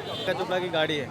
प्रियंका चोपड़ा की गाड़ी है।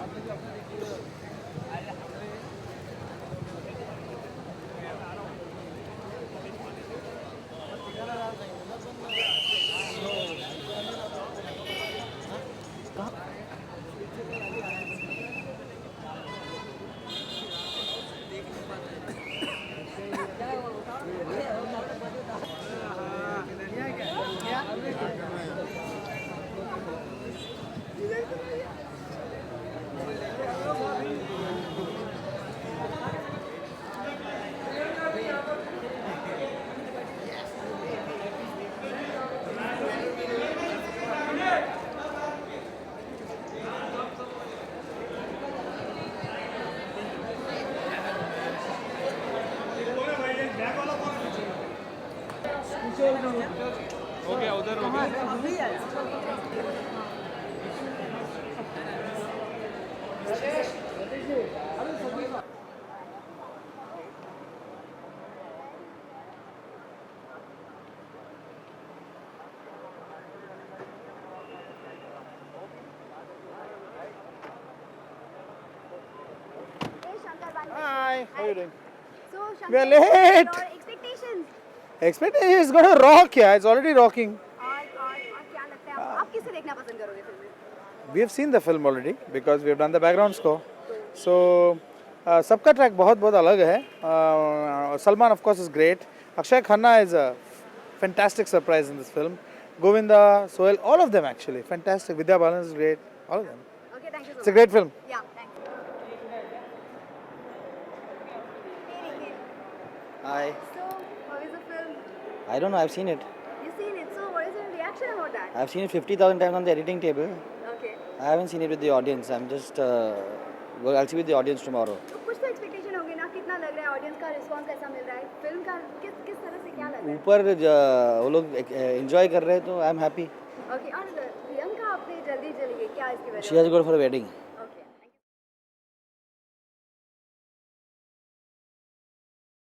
हो गया उधर हो गया। Hi, how are you doing? So, Shankar, We are late. your expectations? Expectation is going to rock, yeah. It's already rocking. और क्या लगता है आप किससे देखना पसंद करोगे film? We have seen the film already because we have done the background score. So, सबका track बहुत बहुत अलग है. Salman of course is great. Akshay Khanna is a fantastic surprise in this film. Govinda, Sohail, all of them actually fantastic. Vidya Balan is great. All of them. Okay, thank you so It's a great film. Yeah, thank you. Hey, Nikhil. Hi. So, how is the film? I don't know, I've seen it. You've seen it, so what is your reaction about that? I've seen it 50,000 times on the editing table. Okay. I haven't seen it with the audience. I'm just, well, I'll see with the audience tomorrow. तो कुछ तो expectation होगी ना, कितना लग रहा है audience का रिस्पांस कैसा मिल रहा है फिल्म का, किस तरह से क्या लग रहा है? ऊपर वो लोग enjoy कर रहे हैं तो I'm happy. ओके, और प्रियंका आपने जल्दी चली गई क्या इसकी वजह She has to go for a wedding.